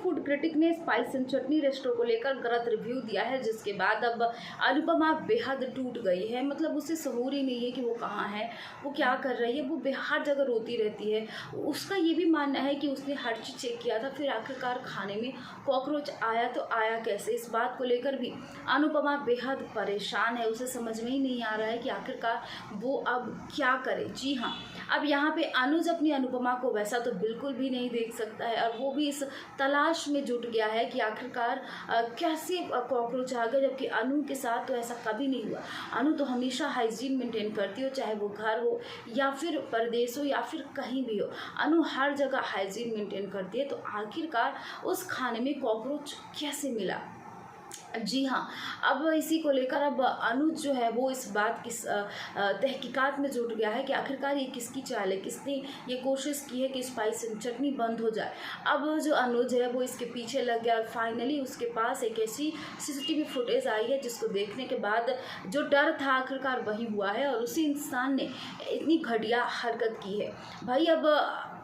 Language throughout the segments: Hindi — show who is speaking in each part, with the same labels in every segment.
Speaker 1: फूड क्रिटिक ने स्पाइस एंड चटनी रेस्टोरेंट को लेकर गलत रिव्यू दिया है, जिसके बाद अब अनुपमा बेहद टूट गई है। मतलब उसे सहूर ही नहीं है कि वो कहाँ है, वो क्या कर रही है, वो बेहद जगह रोती रहती है। उसका ये भी मानना है कि उसने हर चीज़ चेक किया था, फिर आखिरकार खाने में कॉकरोच आया तो आया कैसे। इस बात को लेकर भी अनुपमा बेहद परेशान है। उसे समझ में ही नहीं आ रहा है कि आखिरकार वो अब क्या करे। जी हाँ, अब यहाँ पे अनुज अपनी अनुपमा को वैसा तो बिल्कुल भी नहीं देख सकता है, और वो भी इस तलाश में जुट गया है कि आखिरकार कैसे कॉकरोच आ गए, जबकि अनु के साथ तो ऐसा कभी नहीं हुआ। अनु तो हमेशा हाइजीन मेंटेन करती हो, चाहे वो घर हो या फिर परदेश हो या फिर कहीं भी हो। अनु हर जगह हाइजीन मेंटेन करती है, तो आखिरकार उस खाने में कॉकरोच कैसे मिला। जी हाँ, अब इसी को लेकर अब अनुज जो है वो इस बात की तहकीकात में जुट गया है कि आखिरकार ये किसकी चाल है, किसने ये कोशिश की है कि स्पाइस एंड चटनी बंद हो जाए। अब जो अनुज है वो इसके पीछे लग गया, और फाइनली उसके पास एक ऐसी सीसीटीवी फुटेज आई है जिसको देखने के बाद जो डर था आखिरकार वही हुआ है, और उसी इंसान ने इतनी घटिया हरकत की है। भाई अब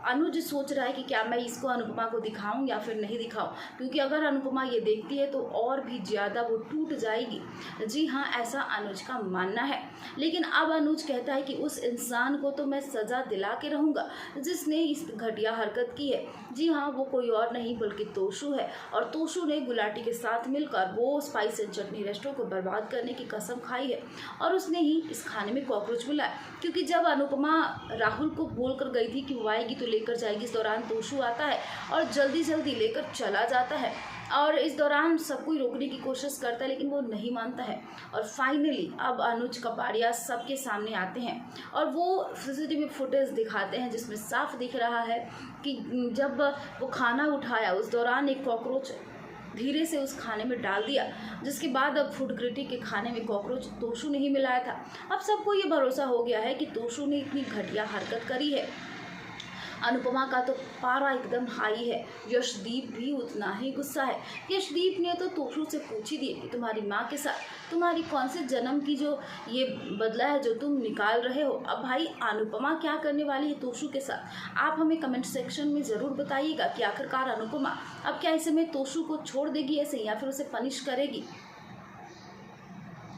Speaker 1: अनुज सोच रहा है कि क्या मैं इसको अनुपमा को दिखाऊं या फिर नहीं दिखाऊं, क्योंकि अगर अनुपमा ये देखती है तो और भी ज़्यादा वो टूट जाएगी। जी हाँ, ऐसा अनुज का मानना है। लेकिन अब अनुज कहता है कि उस इंसान को तो मैं सज़ा दिला के रहूँगा जिसने इस घटिया हरकत की है। जी हाँ, वो कोई और नहीं बल्कि तोशु है, और तोशु ने गुलाटी के साथ मिलकर वो स्पाइस एंड चटनी रेस्टोरेंट को बर्बाद करने की कसम खाई है, और उसने ही इस खाने में कॉकरोच मिलाया। क्योंकि जब अनुपमा राहुल को बोल कर गई थी कि वो आएगी तो लेकर जाएगी, इस दौरान तोशु आता है और जल्दी जल्दी लेकर चला जाता है, और इस दौरान सब कोई रोकने की कोशिश करता है लेकिन वो नहीं मानता है। और फाइनली अब अनुज कपाड़िया सबके सामने आते हैं और वो सीसीटीवी फुटेज दिखाते हैं, जिसमें साफ दिख रहा है कि जब वो खाना उठाया उस दौरान एक कॉकरोच धीरे से उस खाने में डाल दिया, जिसके बाद अब फूड क्रिटिक के खाने में कॉकरोच तोशु नहीं मिलाया था। अब सबको ये भरोसा हो गया है कि तोशु ने इतनी घटिया हरकत करी है। अनुपमा का तो पारा एकदम हाई है, यशदीप भी उतना ही गुस्सा है। यशदीप ने तो तोशु से पूछ ही दिया कि तुम्हारी माँ के साथ तुम्हारी कौन से जन्म की जो ये बदला है जो तुम निकाल रहे हो। अब भाई अनुपमा क्या करने वाली है तोशु के साथ, आप हमें कमेंट सेक्शन में ज़रूर बताइएगा कि आखिरकार अनुपमा अब क्या इस समय तोशु को छोड़ देगी ऐसे, या फिर उसे पनिश करेगी।